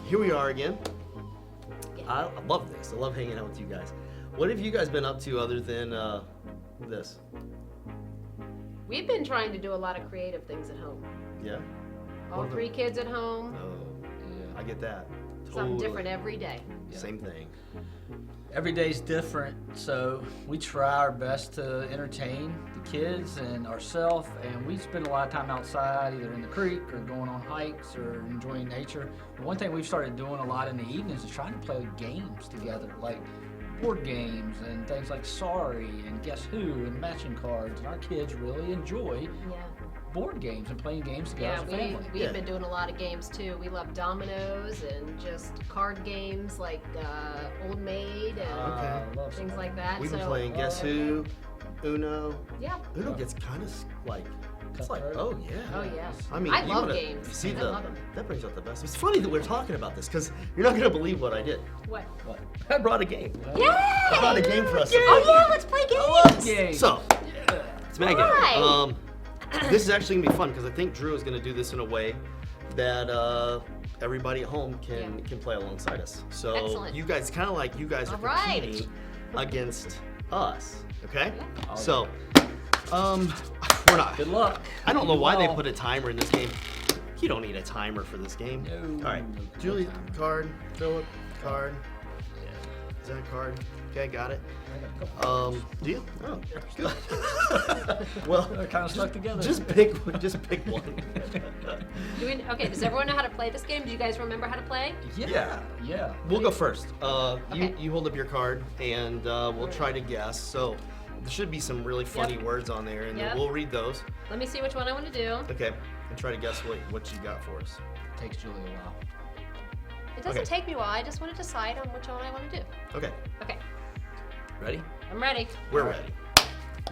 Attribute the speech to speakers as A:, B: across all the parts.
A: Here we are again. I love this. I love hanging out with you guys. What have you guys been up to other than this?
B: We've been trying to do a lot of creative things at home.
A: Yeah?
B: All three kids at home.
A: Oh, yeah. I get that.
B: Something different every day.
A: Yeah. Same thing.
C: Every day's different, so we try our best to entertain the kids and ourselves, and we spend a lot of time outside, either in the creek or going on hikes or enjoying nature. But one thing we've started doing a lot in the evenings is trying to play games together, like board games and things like Sorry and Guess Who and matching cards, and our kids really enjoy board games and playing games together as a family.
B: We've been doing a lot of games too. We love dominoes and just card games like Old Maid and things like that.
A: We've been playing Guess Who, Uno.
B: Yeah.
A: Uno gets kind of like, it's like, oh yeah.
B: Oh yeah.
A: I mean,
B: I love games.
A: See,
B: I love them.
A: that brings out the best. It's funny that we're talking about this because you're not going to believe what I did.
B: What?
A: I brought a game.
B: Yay!
A: I brought a game for us.
B: Oh yeah, let's play games.
C: I love games.
A: So, it's Megan.
B: Hi.
A: This is actually gonna be fun because I think Drew is gonna do this in a way that everybody at home can play alongside us. So
B: Excellent.
A: you guys, kind of like you guys are competing against us. Okay?
B: Yeah.
A: So, we're not.
C: Good luck.
A: I don't know why they put a timer in this game. You don't need a timer for this game.
C: No.
A: All right, Julie, card. Philip, card. Is that a card? Okay, got it. Do you? Oh, good. Well,
C: They're kind of stuck together.
A: Just pick one.
B: Okay, does everyone know how to play this game? Do you guys remember how to play?
C: Yeah.
A: We'll go first.
B: Okay.
A: You hold up your card, and we'll try to guess. So there should be some really funny words on there, and we'll read those.
B: Let me see which one I want to do.
A: Okay, and try to guess what you got for us.
C: Takes Julie a while.
B: It doesn't take me a while. I just want to decide on which one I want to do.
A: Okay.
B: Okay.
A: Ready?
B: I'm ready.
A: We're ready.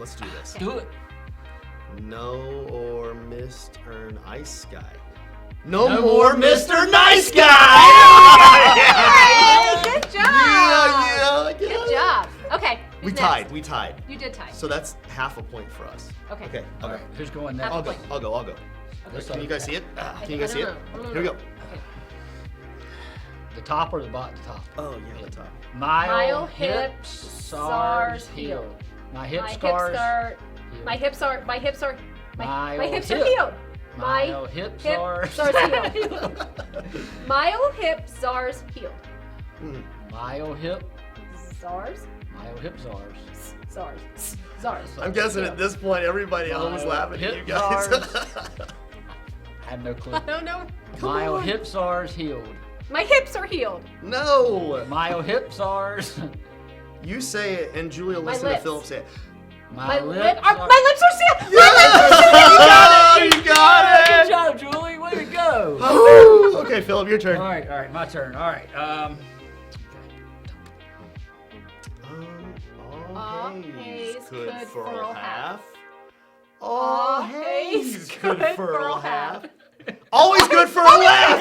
A: Let's do this.
C: Do it.
A: No or Mr. Nice Guy. No more Mr. Nice Guy!
B: Hey, good job!
A: Yeah.
B: Good job. Okay.
A: We
B: who's
A: tied.
B: next?
A: We tied.
B: You did tie.
A: So that's half a point for us.
B: Okay.
A: Okay.
C: All right. Who's going next?
B: Half a
A: I'll go.
B: Okay.
A: Can you guys see it? Can you guys see it? Here we go.
B: Okay.
C: The top or the bottom? The top.
A: Oh yeah, the top.
C: Mile hips, SARS healed. My hips scars.
B: My hips are
C: Mile
B: healed.
C: Mile hip SARS.
B: Healed. Mile hip SARS healed.
C: Mile hip.
B: SARS.
C: Mile hip SARS.
B: SARS.
A: I'm guessing at this point everybody at home is laughing at you guys.
C: I have no clue.
B: I don't know.
C: Mile hip SARS healed.
B: My hips are healed.
A: No.
C: Mile hip SARS.
A: You say it, and Julia listen to
B: lips.
A: Philip say it.
B: My
C: lips
B: lips are sealed.
A: You got it.
C: Good job, Julie. Way to go.
A: Okay, Philip, your turn.
C: All right, my turn. All right.
A: All haze
B: could
A: furl half.
B: All
A: All haze could
B: could
A: furl
B: furl
A: half. Always good for a laugh.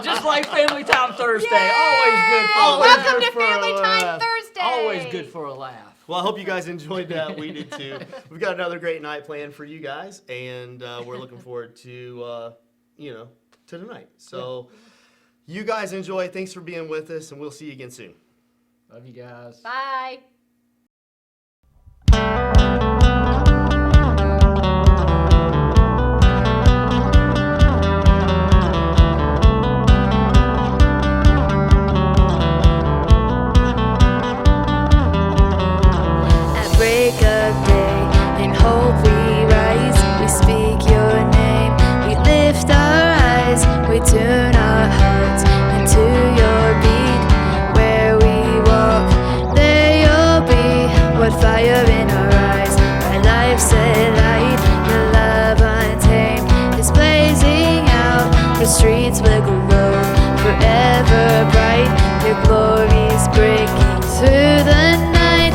C: Just like Family Time Thursday.
B: Yay!
C: Always good for a laugh.
B: Welcome to
A: Good for a
B: Family Time
A: laugh.
B: Thursday.
C: Always good for a laugh.
A: Well, I hope you guys enjoyed that. We did too. We've got another great night planned for you guys, and we're looking forward to tonight. So, you guys enjoy. Thanks for being with us, and we'll see you again soon.
C: Love you guys.
B: Bye.
D: streets will glow forever bright. Your glory's breaking through the night.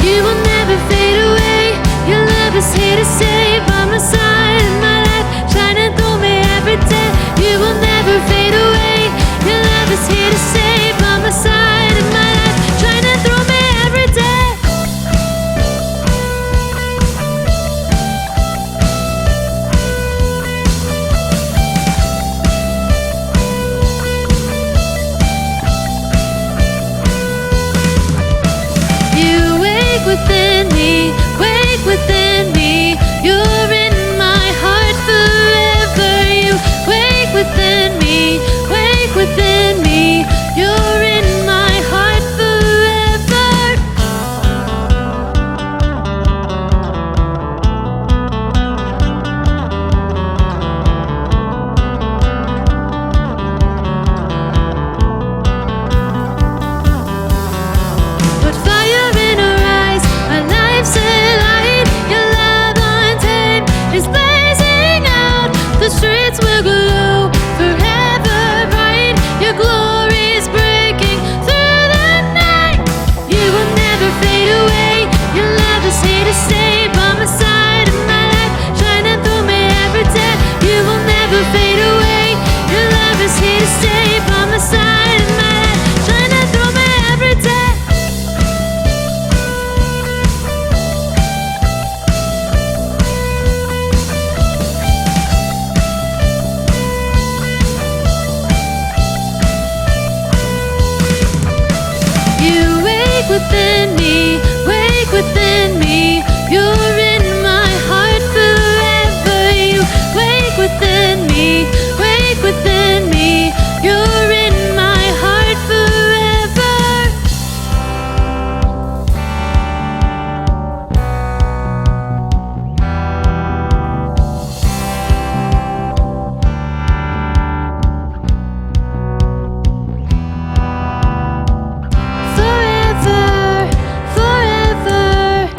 D: You will never fade away. Your love is here to stay by my side in my life, shining through me every day. You will never fade away. Your love is here to stay by my side in my life, shining through me every day. Within me, wake within me. You're in my heart forever. You wake within me, wake within me. You're in my heart forever. Put fire in our eyes, our lives alight. Your love untamed is blazing out. The streets will glow forever bright. Your glory is breaking through the night. You will never fade away. Your love is here to stay by my side in my life, shining through me every day. You will never fade away. Your love is here to stay by my side in my life, shining through me every day. You wake within me, wake within me. You're in my heart forever. You wake within me, wake within me. You're in my heart forever. Forever, forever,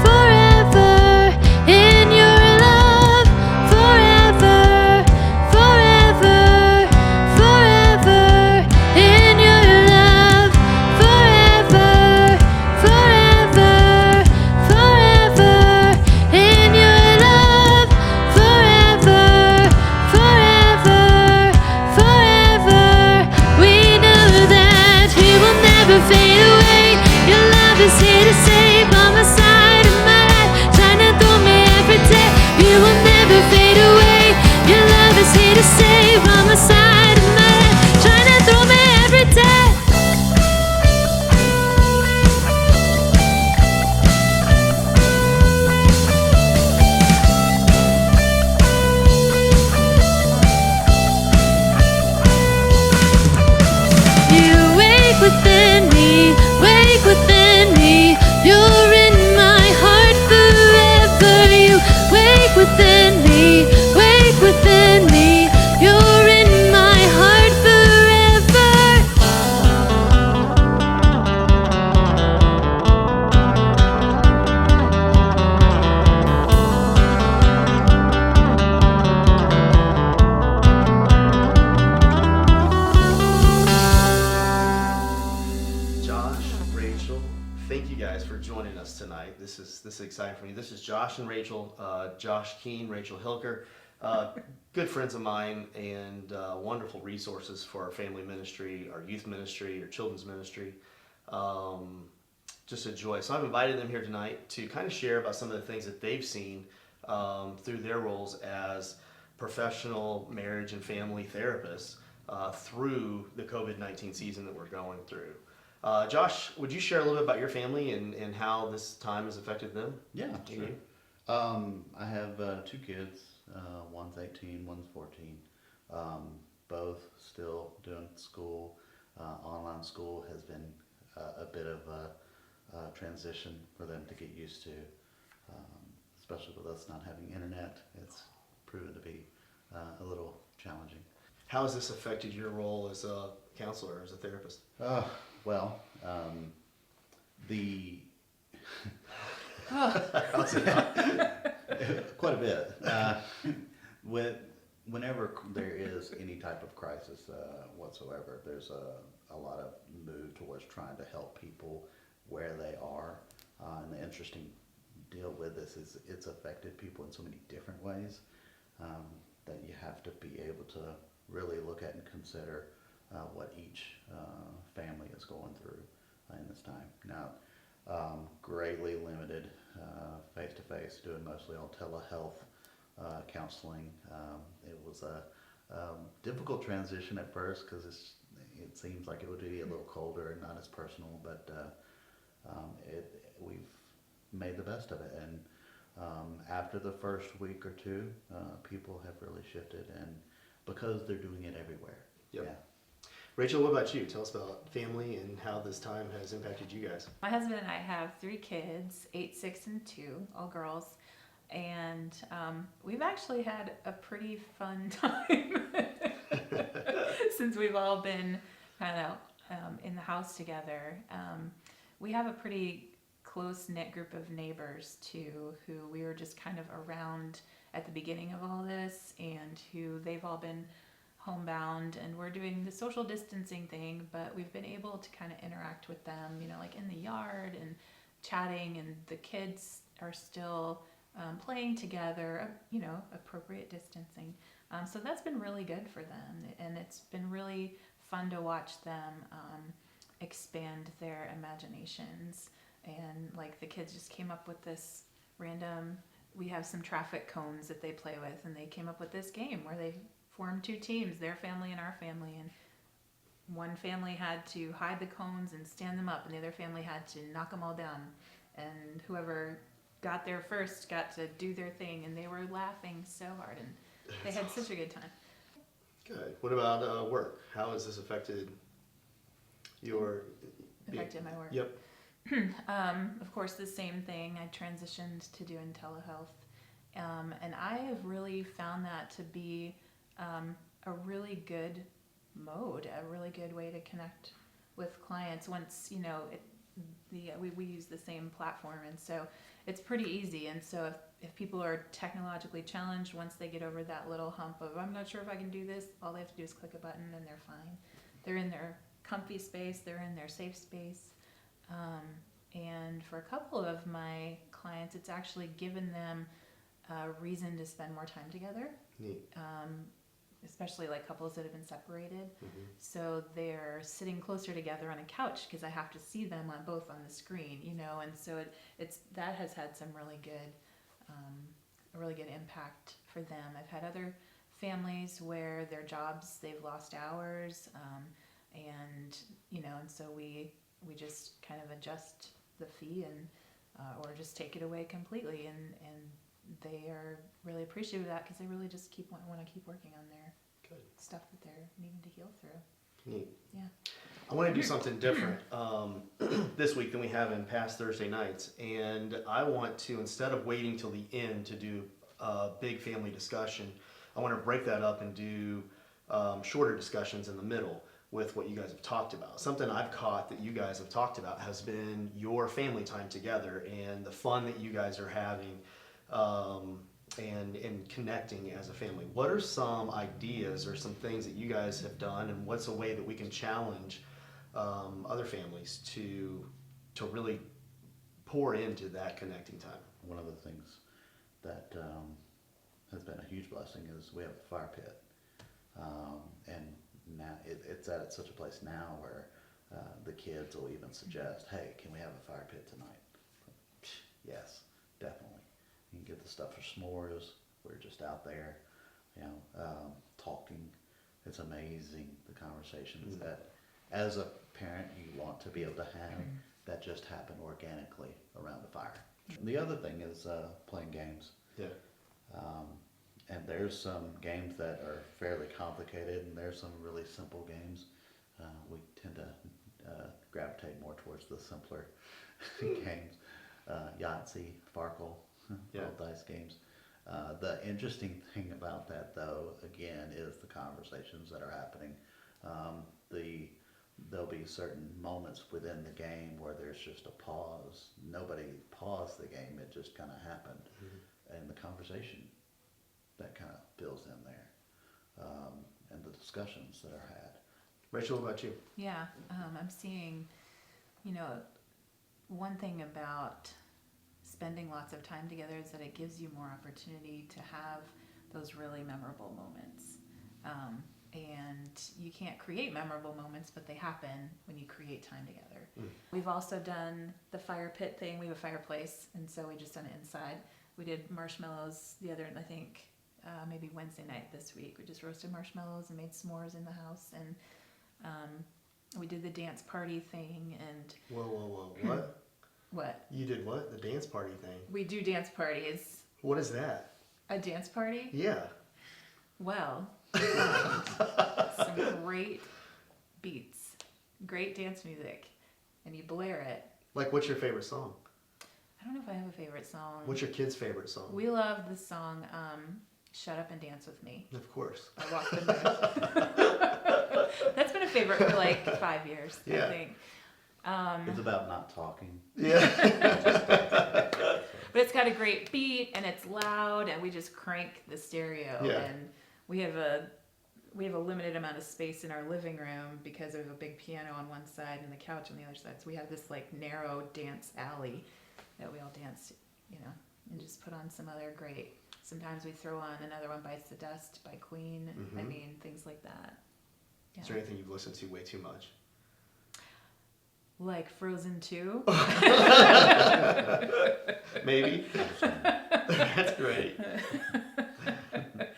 D: forever in your love. Forever, forever, forever in your love. Forever, forever, forever in your love. Forever, forever, forever. We know that you will never fade away. Your love is here to stay by my side in my life, shining through me every day. You will never fade away. Your love is here to stay by my side in my life, shining through me every day. You wake within me, wake within me. You're in my heart forever. You wake within me, wake within me. You're in my heart forever.
A: Josh, Rachel, thank you guys for joining us tonight. This is exciting for me. This is Josh and Rachel, Josh Keene, Rachel Hilker, good friends of mine and wonderful resources for our family ministry, our youth ministry, our children's ministry. Just a joy. So I've invited them here tonight to kind of share about some of the things that they've seen through their roles as professional marriage and family therapists through the COVID-19 season that we're going through. Josh, would you share a little bit about your family and how this time has affected them?
E: Yeah,
A: and
E: sure.
A: you?
E: I have two kids. One's 18, one's 14. Both still doing school. Online school has been a bit of a transition for them to get used to, especially with us not having internet. It's proven to be a little challenging.
A: How has this affected your role as a counselor, as a therapist?
E: Well, the quite a bit. With whenever there is any type of crisis whatsoever, there's a lot of move towards trying to help people where they are. And the interesting deal with this is it's affected people in so many different ways that you have to be able to really look at and consider what each family is going through in this time. Now, greatly limited face-to-face, doing mostly all telehealth counseling. It was a difficult transition at first because it seems like it would be a little colder and not as personal, but we've made the best of it. And after the first week or two, people have really shifted, and because they're doing it everywhere.
A: Yep.
E: Yeah.
A: Rachel, what about you? Tell us about family and how this time has impacted you guys.
F: My husband and I have 3 kids, 8, 6, and 2, all girls. And we've actually had a pretty fun time since we've all been kind of in the house together. We have a pretty close-knit group of neighbors too, who we were just kind of around at the beginning of all this, and who they've all been homebound, and we're doing the social distancing thing, but we've been able to kind of interact with them, you know, like in the yard and chatting, and the kids are still playing together, you know, appropriate distancing. So that's been really good for them, and it's been really fun to watch them expand their imaginations. And like the kids just came up with this random, we have some traffic cones that they play with, and they came up with this game where they formed 2 teams, their family and our family, and one family had to hide the cones and stand them up, and the other family had to knock them all down, and whoever got there first got to do their thing, and they were laughing so hard, and they had such a good time.
A: Good. What about work? How has this affected your...
F: Affected my work.
A: Yep.
F: Of course, the same thing. I transitioned to doing telehealth, and I have really found that to be a really good mode, a really good way to connect with clients. Once you know we use the same platform, and so it's pretty easy. And so if people are technologically challenged, once they get over that little hump of I'm not sure if I can do this, all they have to do is click a button and they're fine. They're in their comfy space, they're in their safe space. And for a couple of my clients, it's actually given them a reason to spend more time together.
A: Neat.
F: Especially like couples that have been separated.
A: Mm-hmm.
F: So they're sitting closer together on a couch because I have to see them on both on the screen, you know, and so it's that has had some really good, a really good impact for them. I've had other families where their jobs, they've lost hours, and you know, and so we just kind of adjust the fee and or just take it away completely, and they are really appreciative of that because they really just want to keep working on their
A: Good.
F: stuff that they're needing to heal through.
A: Neat.
F: Yeah.
A: I want to do something different this week than we have in past Thursday nights, and I want to, instead of waiting till the end to do a big family discussion, I want to break that up and do shorter discussions in the middle with what you guys have talked about. Something I've caught that you guys have talked about has been your family time together and the fun that you guys are having and connecting as a family. What are some ideas or some things that you guys have done, and what's a way that we can challenge other families to really pour into that connecting time?
E: One of the things that has been a huge blessing is we have a fire pit. And now it's at such a place now where the kids will even suggest, hey, can we have a fire pit tonight? Yes, definitely. You can get the stuff for s'mores. We're just out there, you know, talking. It's amazing the conversations that as a parent you want to be able to have that just happen organically around the fire. The other thing is playing games.
A: Yeah.
E: And there's some games that are fairly complicated, and there's some really simple games. We tend to gravitate more towards the simpler games. Yahtzee, Farkle, roll dice games. The interesting thing about that, though, again, is the conversations that are happening. There'll be certain moments within the game where there's just a pause. Nobody paused the game, it just kind of happened. And the conversation that kind of builds in there. discussions that are had.
A: Rachel, what about you?
F: Yeah, I'm seeing, one thing about spending lots of time together is that it gives you more opportunity to have those really memorable moments. And you can't create memorable moments, but they happen when you create time together. We've also done the fire pit thing. We have a fireplace, and so we just done it inside. We did marshmallows the other, I think, maybe Wednesday night this week. We just roasted marshmallows and made s'mores in the house, and we did the dance party thing. And
A: Whoa, what?
F: what?
A: You did what? The dance party thing.
F: We do dance parties.
A: What is that?
F: A dance party?
A: Yeah.
F: Well, some great beats, great dance music, and you blare it.
A: Like, what's your favorite song?
F: I don't know if I have a favorite song.
A: What's your kid's favorite song?
F: We love the song Shut Up and Dance With Me.
A: Of course.
F: I Walk the Moon. That's been a favorite for like 5 years,
A: Yeah.
F: I think.
E: It's about not talking.
A: Yeah.
F: But it's got a great beat and it's loud, and we just crank the stereo.
A: Yeah.
F: And we have a limited amount of space in our living room because we have a big piano on one side and the couch on the other side. So we have this like narrow dance alley that we all dance, and just put on some other great. Sometimes we throw on Another One Bites the Dust by Queen. I mean, things like that. Yeah.
A: Is there anything you've listened to way too much?
F: Like Frozen 2.
A: Maybe. That's great.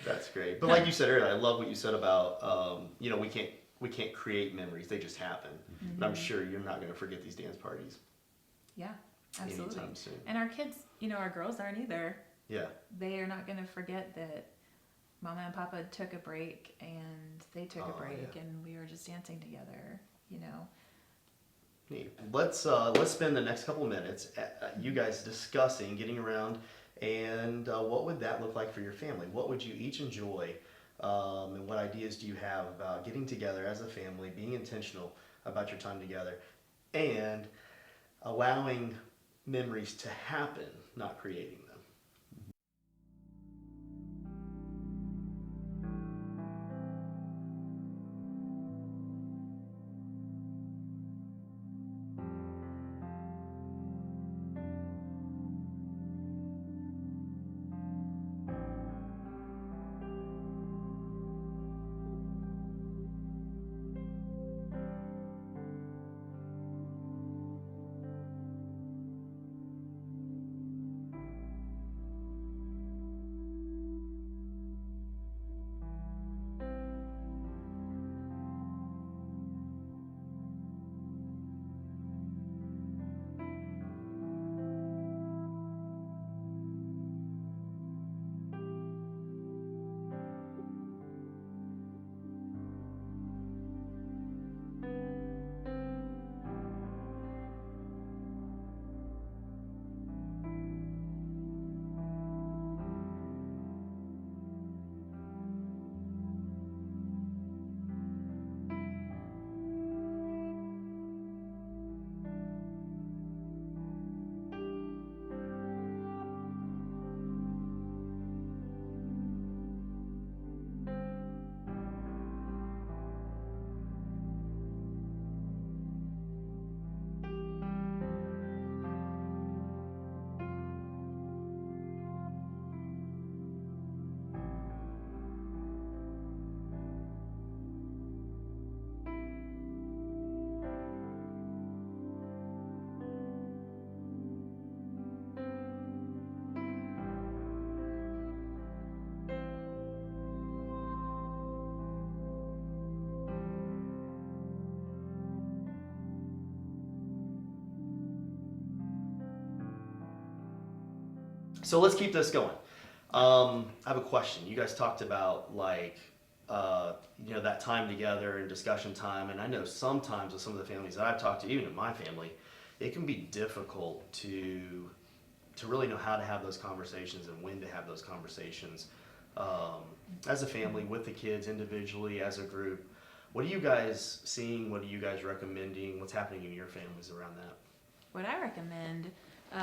A: That's great. But like you said earlier, I love what you said about we can't create memories; they just happen. And I'm sure you're not going to forget these dance parties.
F: Yeah, absolutely.
A: Anytime soon.
F: And our kids, our girls aren't either.
A: Yeah.
F: They are not going to forget that Mama and Papa took a break and they took a break,
A: yeah.
F: and we were just dancing together.
A: Neat. Let's spend the next couple of minutes you guys discussing getting around, and what would that look like for your family? What would you each enjoy, and what ideas do you have about getting together as a family, being intentional about your time together, and allowing memories to happen, not creating them? So let's keep this going. I have a question. You guys talked about that time together and discussion time, and I know sometimes with some of the families that I've talked to, even in my family, it can be difficult to really know how to have those conversations and when to have those conversations as a family, with the kids, individually, as a group. What are you guys seeing? What are you guys recommending? What's happening in your families around that?
F: What I recommend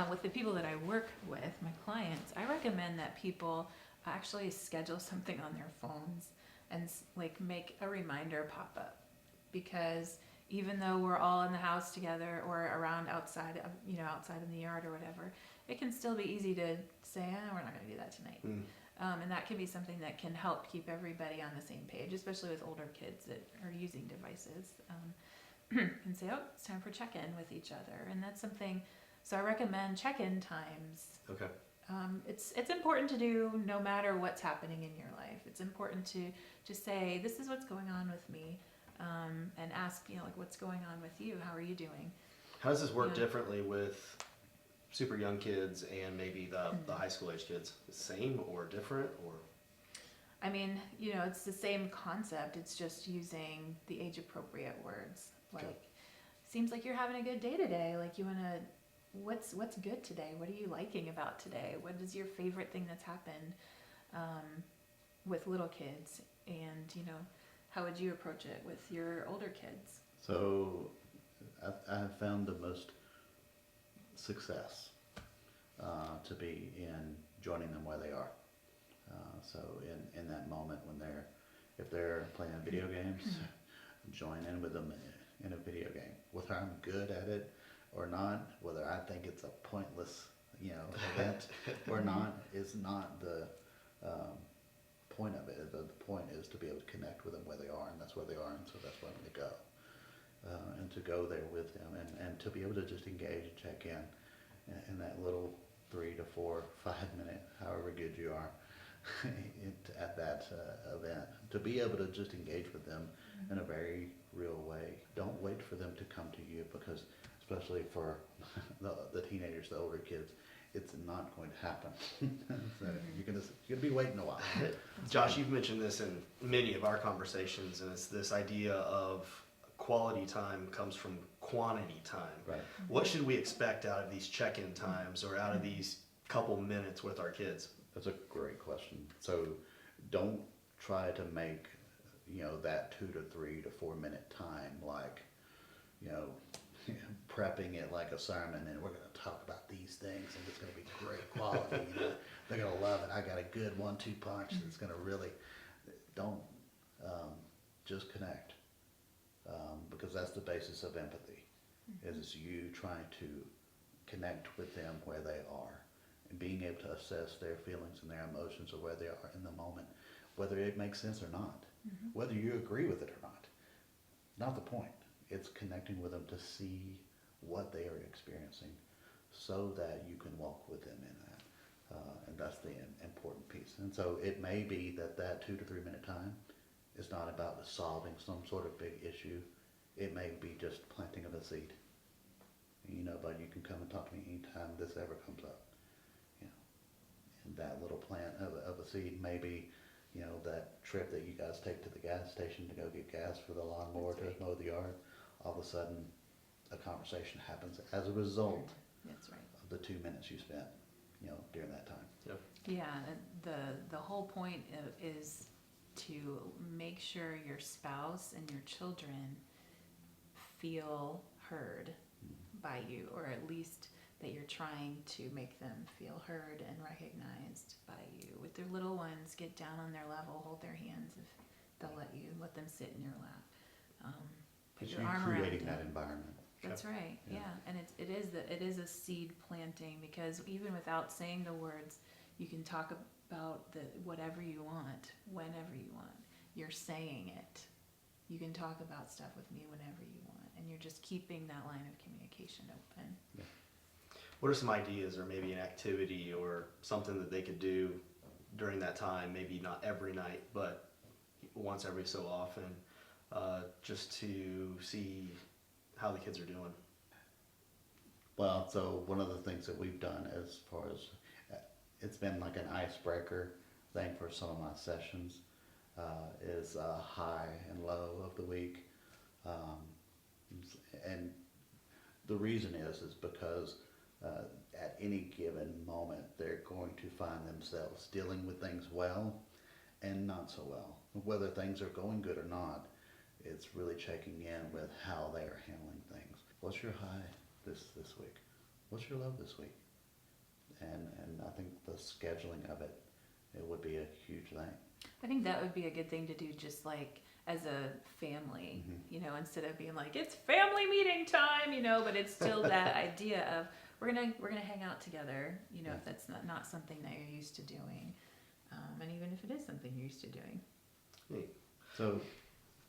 F: with the people that I work with, my clients, I recommend that people actually schedule something on their phones and like make a reminder pop up, because even though we're all in the house together or around outside, outside in the yard or whatever, it can still be easy to say, we're not going to do that tonight. And that can be something that can help keep everybody on the same page, especially with older kids that are using devices. And say, oh, it's time for check-in with each other. And that's something, so I recommend check-in times.
A: Okay.
F: It's important to do no matter what's happening in your life. It's important to say, this is what's going on with me, and ask, like, what's going on with you? How are you doing?
A: How does this work
F: Yeah.
A: differently with super young kids and maybe the high school age kids? The same or different or?
F: I mean, it's the same concept. It's just using the age appropriate words. Like,
A: Okay.
F: seems like you're having a good day today. Like, you want to, what's good today? What are you liking about today? What is your favorite thing that's happened with little kids? And, how would you approach it with your older kids?
E: So I have found the most success to be in joining them where they are. So in that moment when if they're playing video games, join in with them in a video game. Whether I'm good at it or not, whether I think it's a pointless, event or not, is not the point of it. The point is to be able to connect with them where they are, and that's where they are, and so that's where I'm going to go. And to go there with them, and to be able to just engage and check in that little 3 to 4, 5 minute, however good you are at that event, to be able to just engage with them in a very real way. Don't wait for them to come to you, because especially for the teenagers, the older kids, it's not going to happen. So you're gonna be waiting a while.
A: Josh, you've mentioned this in many of our conversations, and it's this idea of quality time comes from quantity time.
E: Right.
A: What should we expect out of these check-in times or out of these couple minutes with our kids?
E: That's a great question. So don't try to make, that 2 to 3 to 4 minute time like, prepping it like a sermon, and we're going to talk about these things and it's going to be great quality. They're going to love it. I got a good 1-2 punch that's going to really, don't, just connect. Because that's the basis of empathy, is you trying to connect with them where they are, and being able to assess their feelings and their emotions of where they are in the moment, whether it makes sense or not, whether you agree with it or not. Not the point. It's connecting with them to see what they are experiencing, so that you can walk with them in that. And that's the important piece. And so it may be that 2 to 3 minute time is not about solving some sort of big issue. It may be just planting of a seed. But you can come and talk to me anytime this ever comes up. And that little plant of a seed may be, that trip that you guys take to the gas station to go get gas for the lawnmower to mow the yard. All of a sudden, a conversation happens as a result
F: That's right.
E: of the 2 minutes you spent, during that time.
F: Yeah, the whole point is to make sure your spouse and your children feel heard by you, or at least that you're trying to make them feel heard and recognized by you. With their little ones, get down on their level, hold their hands if they'll let them sit in your lap. Put your arm around
E: Creating that
F: them.
E: environment.
F: That's right.
E: Yeah.
F: Yeah, and it is a seed planting, because even without saying the words, you can talk about whatever you want, whenever you want. You're saying it. You can talk about stuff with me whenever you want, and you're just keeping that line of communication open.
E: Yeah.
A: What are some ideas, or maybe an activity or something that they could do during that time? Maybe not every night, but once every so often, just to see how the kids are doing.
E: Well, so one of the things that we've done, as far as it's been like an icebreaker thing for some of my sessions, is a high and low of the week. And the reason is because at any given moment they're going to find themselves dealing with things well and not so well. Whether things are going good or not, it's really checking in with how they are handling things. What's your high this week? What's your low this week? And I think the scheduling of it would be a huge thing.
F: I think that would be a good thing to do, just like as a family, you know, instead of being like it's family meeting time, you know, but it's still that idea of we're gonna hang out together, you know, if that's not something that you're used to doing, and even if it is something you're used to doing.
A: Neat.
E: So,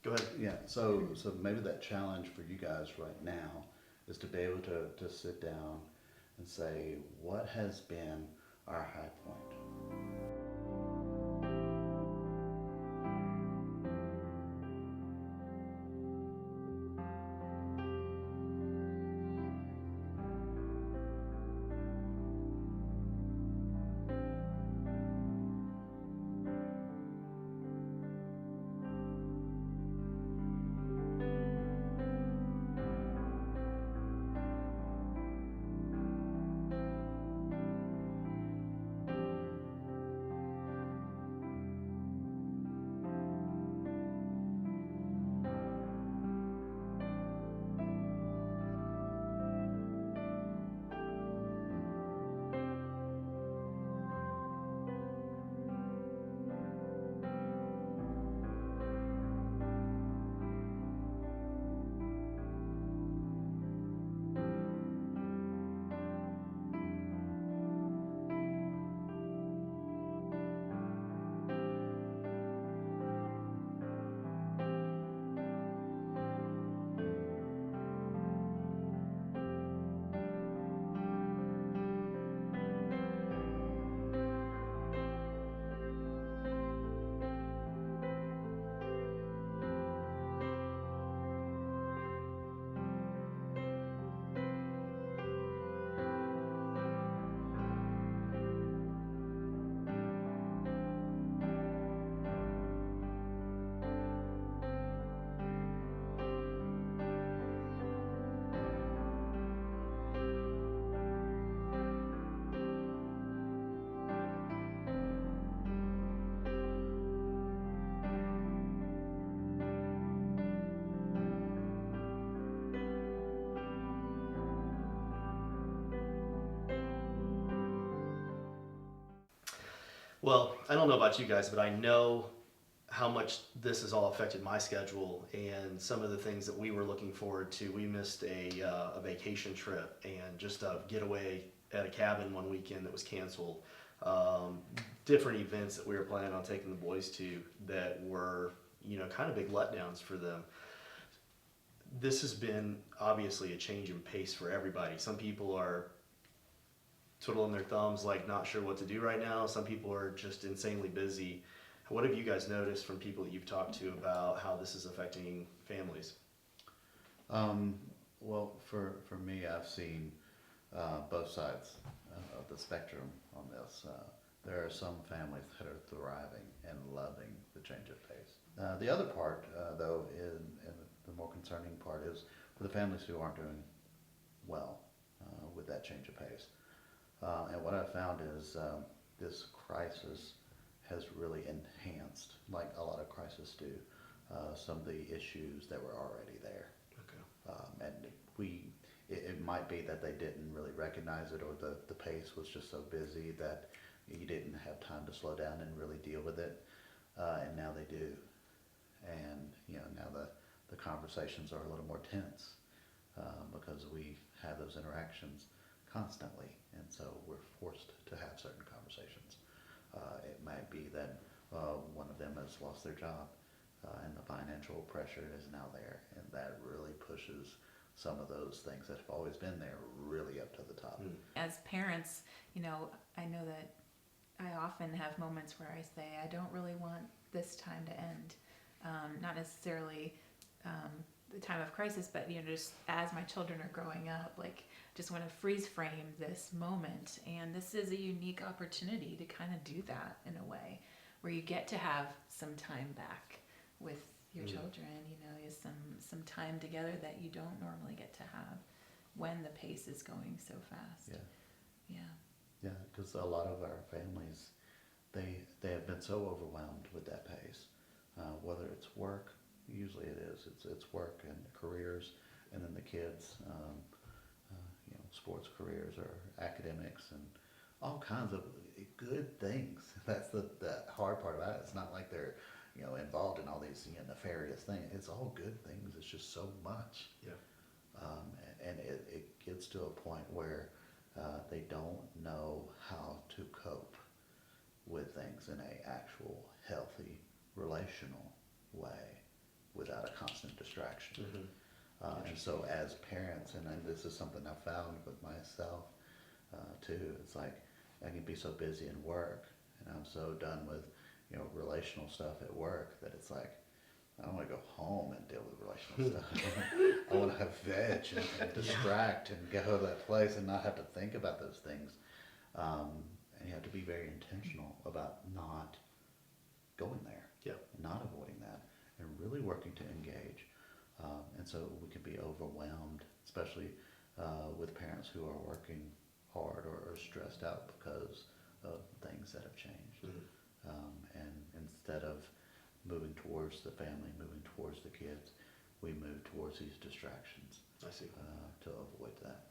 A: Go ahead.
E: yeah, so maybe that challenge for you guys right now is to be able to sit down and say, what has been our high point?
A: Well, I don't know about you guys, but I know how much this has all affected my schedule and some of the things that we were looking forward to. We missed a vacation trip and just a getaway at a cabin one weekend that was canceled. Different events that we were planning on taking the boys to that were, you know, kind of big letdowns for them. This has been obviously a change in pace for everybody. Some people are twiddling their thumbs, like not sure what to do right now. Some people are just insanely busy. What have you guys noticed from people that you've talked to about how this is affecting families?
E: Well, for me, I've seen both sides of the spectrum on this. There are some families that are thriving and loving the change of pace. The other part, though, and the more concerning part is for the families who aren't doing well with that change of pace. And what I've found is this crisis has really enhanced, like a lot of crises do, some of the issues that were already there.
A: Okay.
E: And it might be that they didn't really recognize it, or the pace was just so busy that you didn't have time to slow down and really deal with it. And now they do. And, you know, now the conversations are a little more tense because we have those interactions constantly. And so we're forced to have certain conversations. It might be that one of them has lost their job and the financial pressure is now there, and that really pushes some of those things that have always been there really up to the top.
F: As parents, you know, I know that I often have moments where I say, I don't really want this time to end. Not necessarily the time of crisis, but, you know, just as my children are growing up, like, just want to freeze frame this moment. And this is a unique opportunity to kind of do that in a way where you get to have some time back with your children, you know, is some time together that you don't normally get to have when the pace is going so fast.
E: Yeah, because a lot of our families, they have been so overwhelmed with that pace, whether it's work, usually it is, it's work and careers, and then the kids, you know, sports careers or academics, and all kinds of good things. That's the hard part about it. It's not like they're, involved in all these nefarious things. It's all good things. It's just so much.
A: Yeah.
E: And it gets to a point where they don't know how to cope with things in a actual healthy relational way without a constant distraction. And so as parents, and this is something I've found with myself too, it's like I can be so busy in work and I'm so done with relational stuff at work that it's like I don't want to go home and deal with relational stuff. I want to have veg and distract and go to that place and not have to think about those things. And you have to be very intentional about not going there, and not avoiding that, and really working to engage. And so we can be overwhelmed, especially with parents who are working hard or stressed out because of things that have changed. And instead of moving towards the family, moving towards the kids, we move towards these distractions.
A: I see.
E: To avoid that.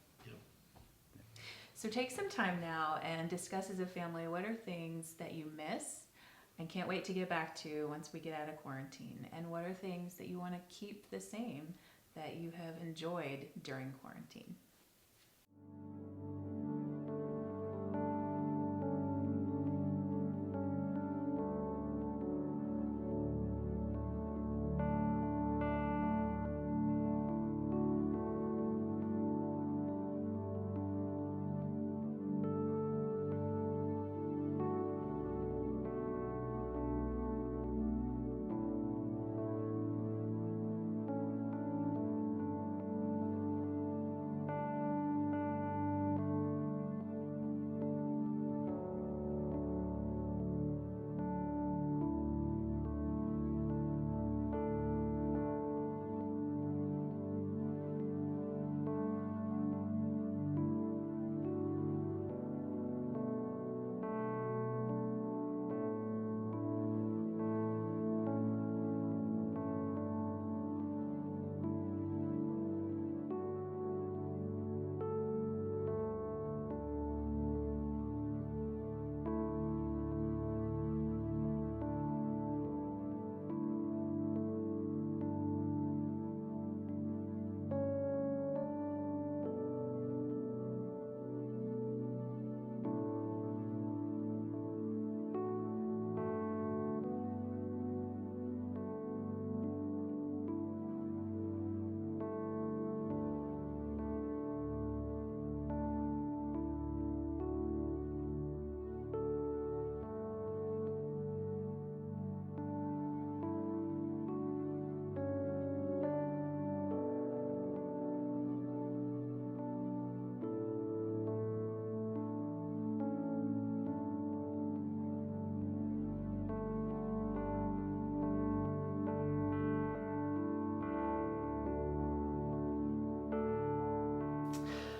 F: So take some time now and discuss as a family what are things that you miss and can't wait to get back to once we get out of quarantine, and what are things that you want to keep the same that you have enjoyed during quarantine.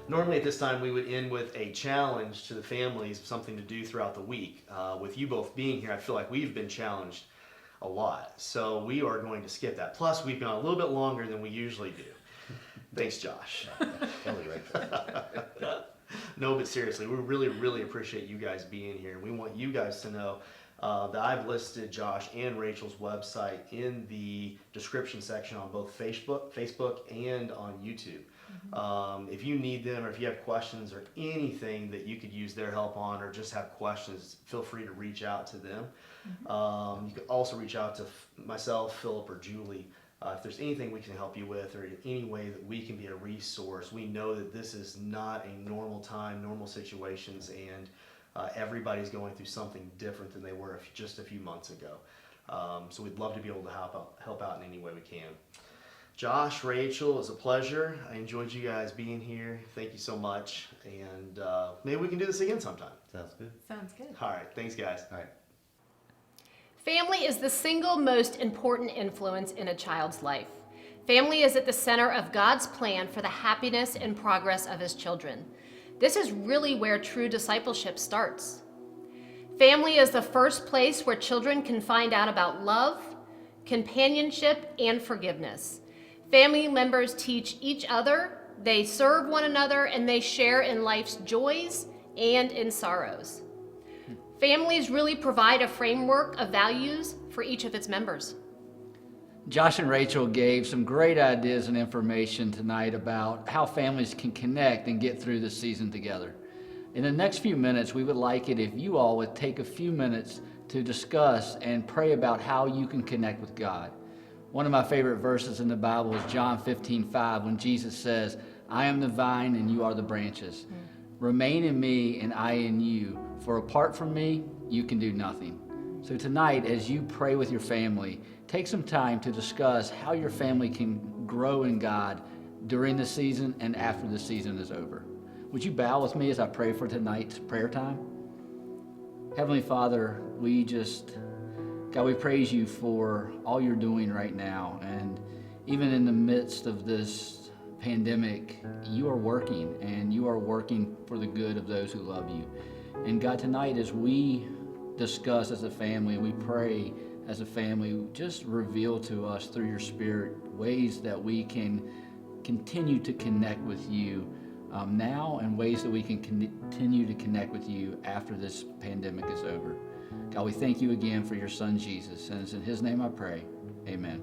A: Normally at this time we would end with a challenge to the families, something to do throughout the week. With you both being here, I feel like we've been challenged a lot. So we are going to skip that. Plus we've gone a little bit longer than we usually do. Thanks, Josh.
E: Totally right.
A: No, but seriously, we really, really appreciate you guys being here. We want you guys to know that I've listed Josh and Rachel's website in the description section on both Facebook and on YouTube. If you need them, or if you have questions or anything that you could use their help on, or just have questions, feel free to reach out to them. You could also reach out to myself, Philip, or Julie. If there's anything we can help you with, or any way that we can be a resource. We know that this is not a normal time, normal situations, and everybody's going through something different than they were just a few months ago. So we'd love to be able to help out in any way we can. Josh, Rachel, it was a pleasure. I enjoyed you guys being here. Thank you so much. And maybe we can do this again sometime.
E: Sounds good.
F: Sounds good.
A: All right. Thanks, guys.
E: All right.
B: Family is the single most important influence in a child's life. Family is at the center of God's plan for the happiness and progress of his children. This is really where true discipleship starts. Family is the first place where children can find out about love, companionship, and forgiveness. Family members teach each other, they serve one another, and they share in life's joys and in sorrows. Families really provide a framework of values for each of its members.
C: Josh and Rachel gave some great ideas and information tonight about how families can connect and get through this season together. In the next few minutes, we would like it if you all would take a few minutes to discuss and pray about how you can connect with God. One of my favorite verses in the Bible is John 15:5, when Jesus says, "I am the vine and you are the branches. Remain in me and I in you, for apart from me, you can do nothing." So tonight, as you pray with your family, take some time to discuss how your family can grow in God during the season and after the season is over. Would you bow with me as I pray for tonight's prayer time? Heavenly Father, God, we praise you for all you're doing right now. And even in the midst of this pandemic, you are working, and you are working for the good of those who love you. And God, tonight as we discuss as a family, we pray as a family, just reveal to us through your Spirit ways that we can continue to connect with you now, and ways that we can continue to connect with you after this pandemic is over. God, we thank you again for your son Jesus, and it's in his name I pray. Amen.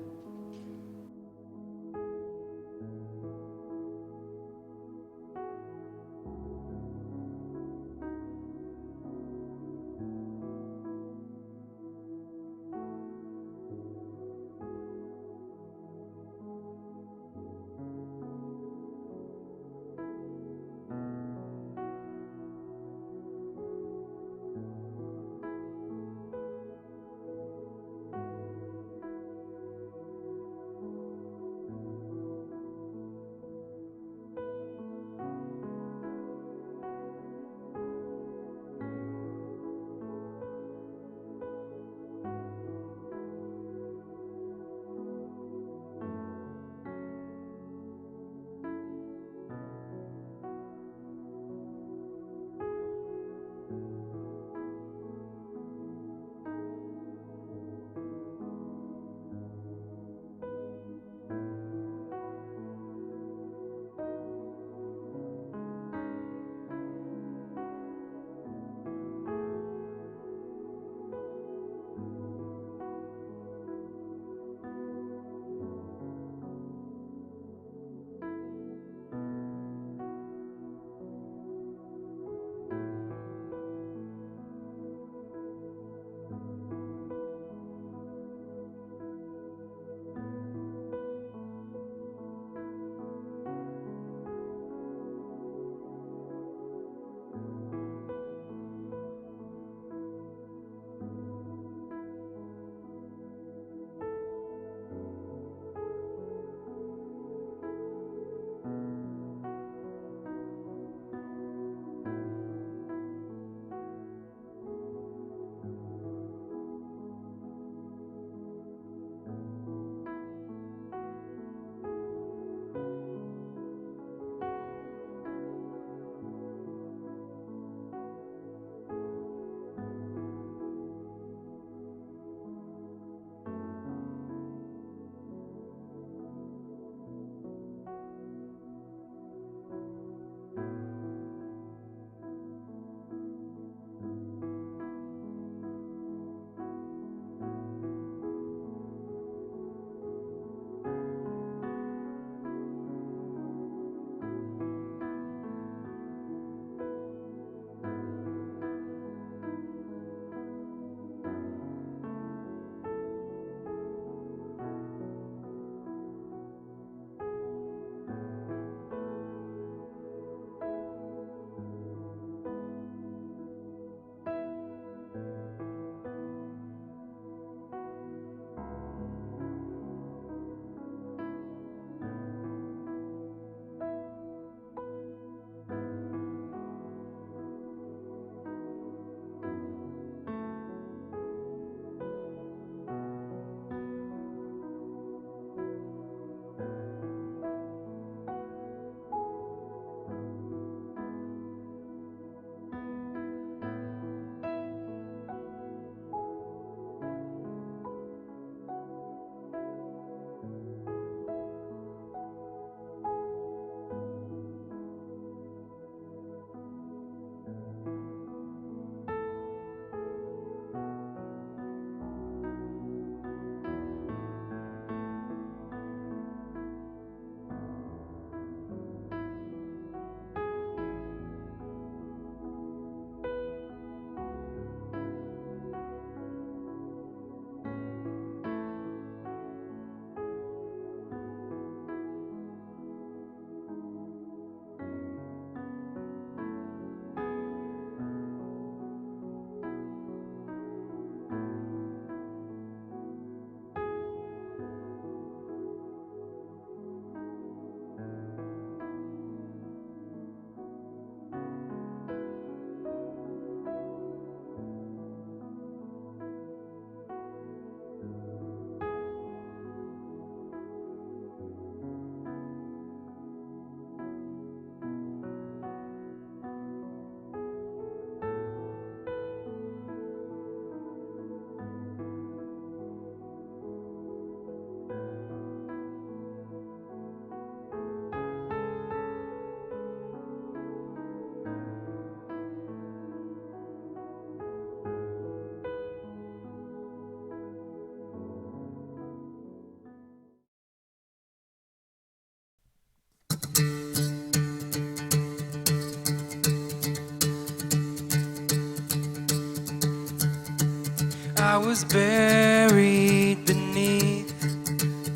G: I was buried beneath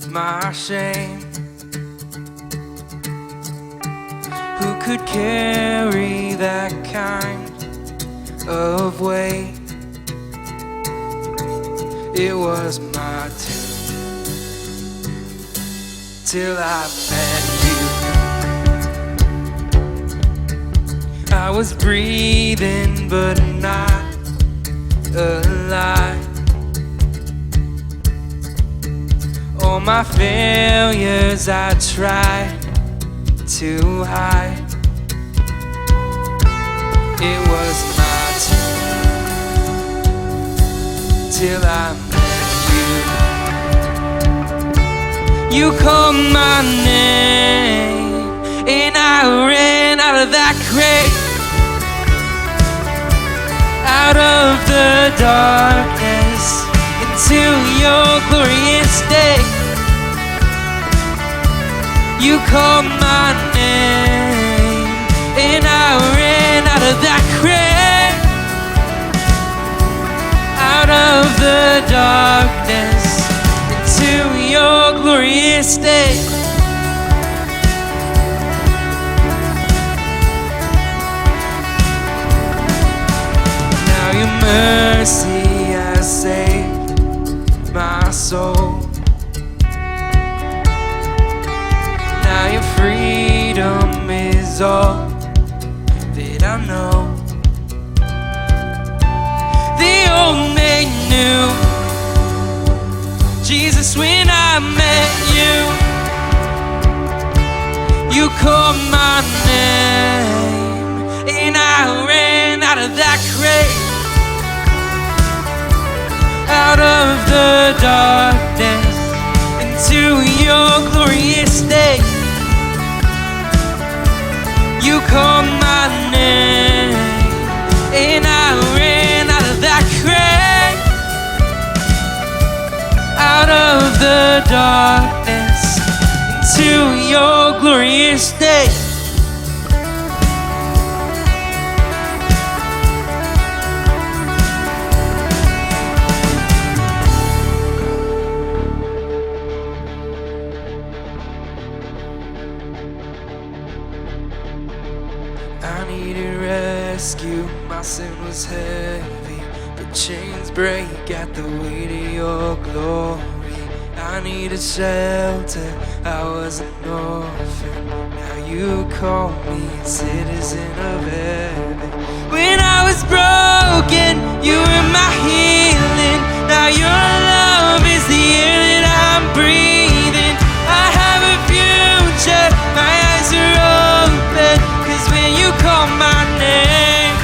G: my shame. Who could carry that kind of weight? It was my turn till I met you. I was breathing but not alive. All my failures I tried to hide. It was my turn till I met you. You called my name and I ran out of that grave, out of the darkness into your glorious day. You called my name and I ran out of that grave, out of the darkness into your glorious day. Now your mercy has saved my soul. Now your freedom is all that I know. The old made new, Jesus, when I met you. You called my name and I ran out of that grave, out of the darkness into your glorious day. You called my name and I ran out of that grave, out of the darkness into your glorious day. I needed rescue, my sin was heavy, but chains break at the weight of your glory. I needed shelter, I was an orphan, now you call me a citizen of heaven. When I was broken, you were my healing, now your love is the air that I'm breathing. I have a future, my eyes are open, 'cause when you call my name,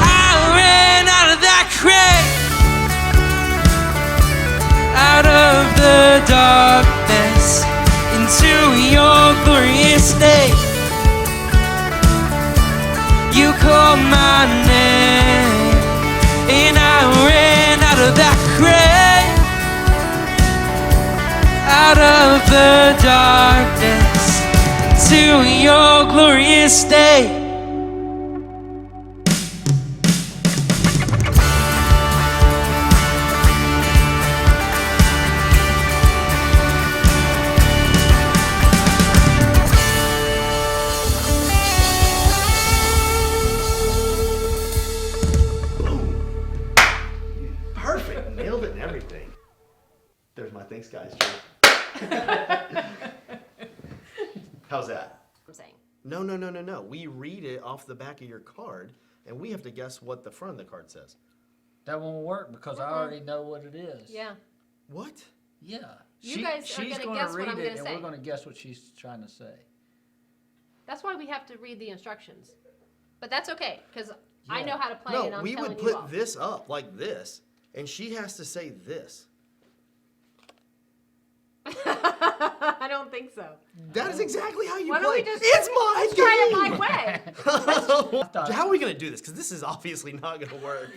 G: I ran out of that grave, out of the darkness into your glorious day. You called my name and I ran out of that grave, out of the darkness into your glorious day.
A: Perfect. Nailed it and everything. There's my thanks, guys. How's that?
B: I'm saying.
A: No. We read it off the back of your card, and we have to guess what the front of the card says.
C: That won't work because I already know what it is.
B: Yeah.
A: What?
C: Yeah.
B: You guys are
C: she's
B: gonna guess what
C: read
B: I'm
C: it,
B: gonna
C: and
B: say.
C: we're going to guess what she's trying to say.
B: That's why we have to read the instructions. But that's okay, because I
C: Yeah.
B: know how to play, and
A: No,
B: I'm
A: we
B: telling
A: would
B: you all.
A: put this up like this, and she has to say this.
B: I don't think so.
A: That is exactly how you
B: Why
A: play.
B: don't we just
A: It's my
B: try it
A: game.
B: my way?
A: How are we gonna do this? Because this is obviously not gonna work.